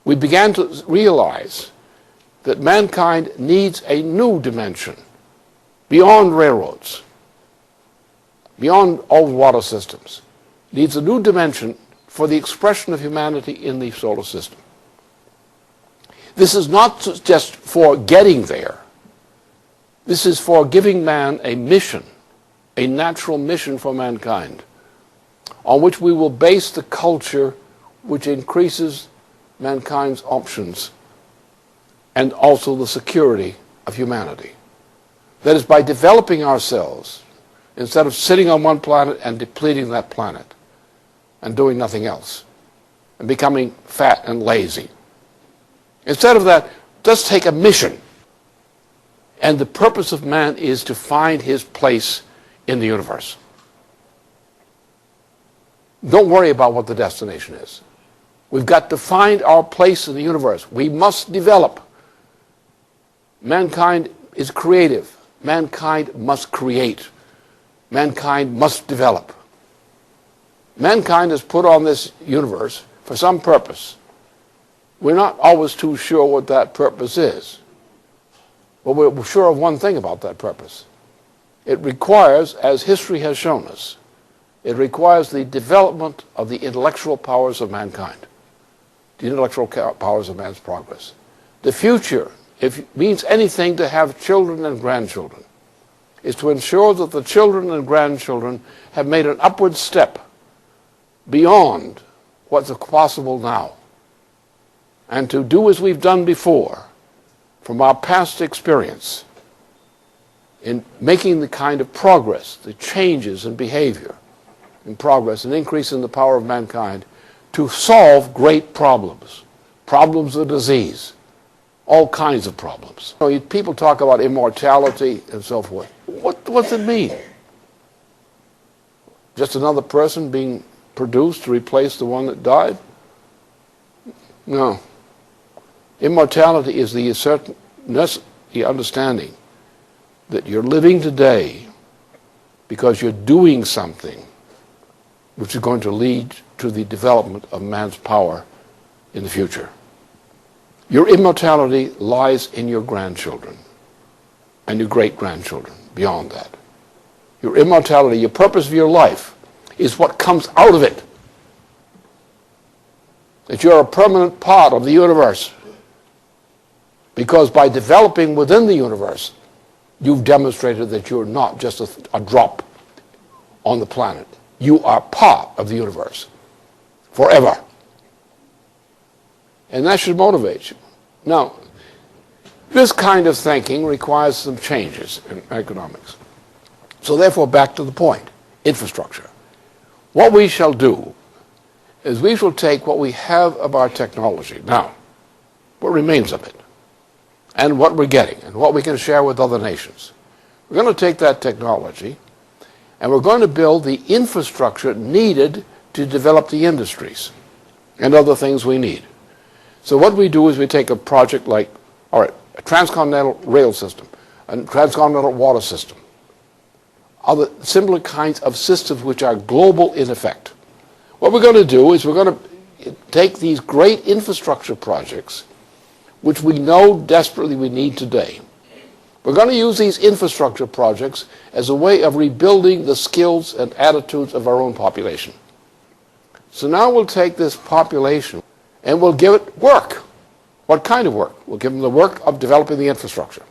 We began to realize that mankind needs a new dimension beyond railroads, beyond old water systems, needs a new dimension for the expression of humanity in the solar system. This is not just for getting there. This is for giving man a mission, a natural mission for mankind, on which we will base the culture which increases mankind's options and also the security of humanity. That is, by developing ourselves, instead of sitting on one planet and depleting that planet and doing nothing else and becoming fat and lazy. Instead of that, let's take a mission. And the purpose of man is to find his place in the universe. Don't worry about what the destination is. We've got to find our place in the universe. We must develop. Mankind is creative. Mankind must create. Mankind must develop. Mankind is put on this universe for some purpose. We're not always too sure what that purpose is. But we're sure of one thing about that purpose. It requires, as history has shown us, it requires the development of the intellectual powers of mankind, the intellectual powers of man's progress. The future, if it means anything to have children and grandchildren, is to ensure that the children and grandchildren have made an upward step beyond what's possible now, and to do as we've done before from our past experience in making the kind of progress, the changes in behavior, in progress, and increase in the power of mankind to solve great problems, problems of disease, all kinds of problems. You know, people talk about immortality and so forth. What's it mean? Just another person being produced to replace the one that died? No. Immortality is the understanding that you're living today because you're doing something which is going to lead to the development of man's power in the future. Your immortality lies in your grandchildren and your great-grandchildren, beyond that. Your immortality, your purpose of your life, is what comes out of it. That you're a permanent part of the universe. Because by developing within the universe, you've demonstrated that you're not just a drop on the planet. You are part of the universe forever. And that should motivate you. Now, this kind of thinking requires some changes in economics. So therefore, back to the point, infrastructure. What we shall do is we shall take what we have of our technology now, what remains of it, and what we're getting, and what we can share with other nations. We're going to take that technology, and we're going to build the infrastructure needed to develop the industries and other things we need. So what we do is we take a project like, all right, a transcontinental rail system, a transcontinental water system, other similar kinds of systems which are global in effect. What we're going to do is we're going to take these great infrastructure projects, which we know desperately we need today. We're going to use these infrastructure projects as a way of rebuilding the skills and attitudes of our own population. So now we'll take this population and we'll give it work. What kind of work? We'll give them the work of developing the infrastructure.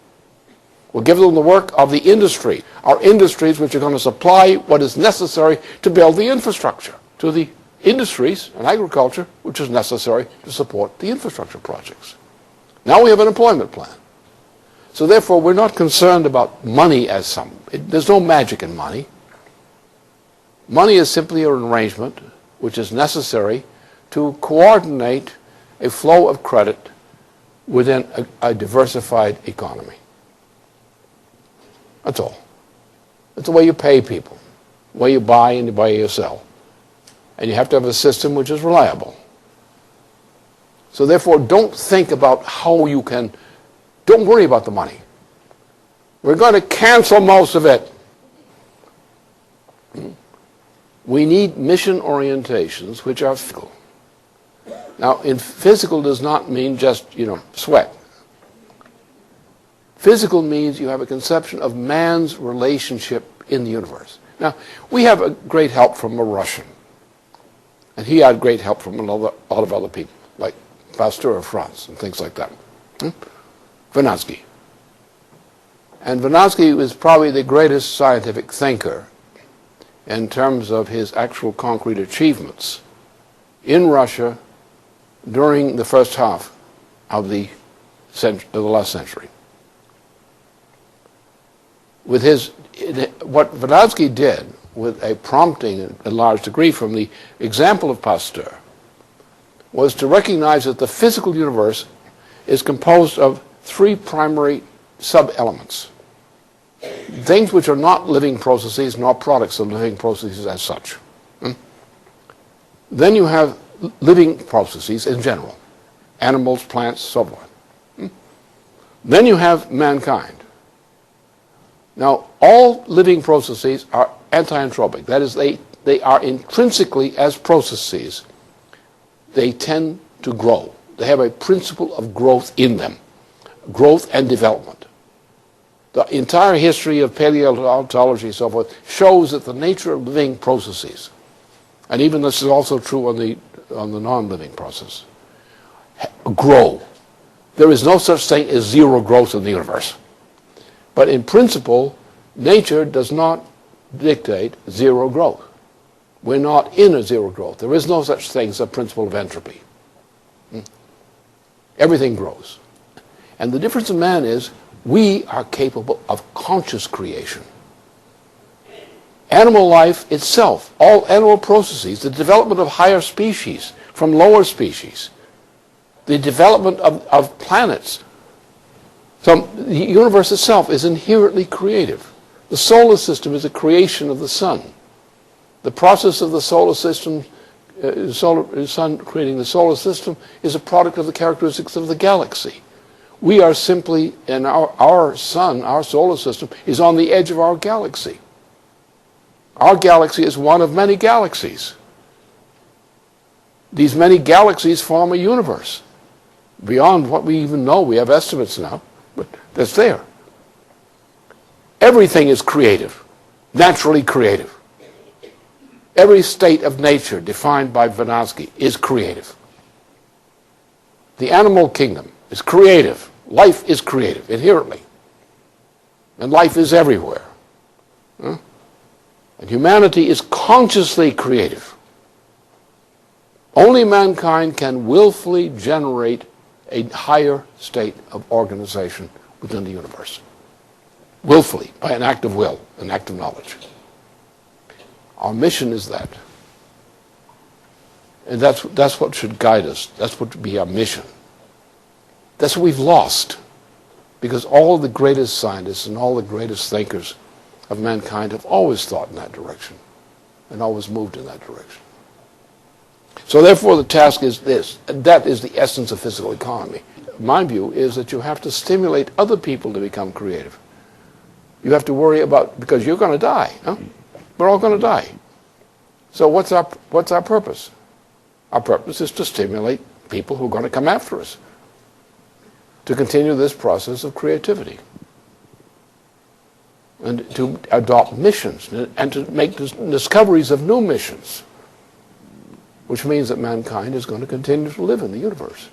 We'll give them the work of the industry, our industries which are going to supply what is necessary to build the infrastructure, to the industries and agriculture which is necessary to support the infrastructure projects. Now we have an employment plan. So therefore, we're not concerned about money as some. There's no magic in money. Money is simply an arrangement which is necessary to coordinate a flow of credit within a diversified economy. That's all. That's the way you pay people, the way you buy and the way you sell. And you have to have a system which is reliable. So therefore, don't think about how you can, don't worry about the money. We're going to cancel most of it. We need mission orientations which are physical. Now, in physical does not mean just, sweat. Physical means you have a conception of man's relationship in the universe. Now, we have a great help from a Russian. And he had great help from a lot of other people, like Pasteur of France and things like that. Vernadsky. And Vernadsky was probably the greatest scientific thinker in terms of his actual concrete achievements in Russia during the first half of the last century. With what Vernadsky did, with a prompting in a large degree from the example of Pasteur, was to recognize that the physical universe is composed of three primary sub-elements. Things which are not living processes, nor products of living processes as such. Then you have living processes in general, animals, plants, so forth. Then you have mankind. Now, all living processes are anti-entropic. That is, they are intrinsically, as processes, they tend to grow. They have a principle of growth in them, growth and development. The entire history of paleontology and so forth shows that the nature of living processes, and even this is also true on the non-living process, grow. There is no such thing as zero growth in the universe. But in principle, nature does not dictate zero growth. We're not in a zero growth. There is no such thing as a principle of entropy. Everything grows. And the difference in man is we are capable of conscious creation. Animal life itself, all animal processes, the development of higher species from lower species, the development of planets. So the universe itself is inherently creative. The solar system is a creation of the sun. The process of the solar system, sun creating the solar system, is a product of the characteristics of the galaxy. We are simply, and our sun, our solar system, is on the edge of our galaxy. Our galaxy is one of many galaxies. These many galaxies form a universe. Beyond what we even know, we have estimates now, but that's there. Everything is creative, naturally creative. Every state of nature defined by Vernadsky is creative. The animal kingdom is creative. Life is creative, inherently. And life is everywhere. And humanity is consciously creative. Only mankind can willfully generate a higher state of organization within the universe. Willfully, by an act of will, an act of knowledge. Our mission is that. And that's what should guide us. That's what should be our mission. That's what we've lost. Because all the greatest scientists and all the greatest thinkers of mankind have always thought in that direction and always moved in that direction. So therefore the task is this, and that is the essence of physical economy. My view is that you have to stimulate other people to become creative. You have to worry about, because you're going to die. Huh? We're all going to die. So what's our purpose? Our purpose is to stimulate people who are going to come after us, to continue this process of creativity, and to adopt missions, and to make discoveries of new missions, which means that mankind is going to continue to live in the universe.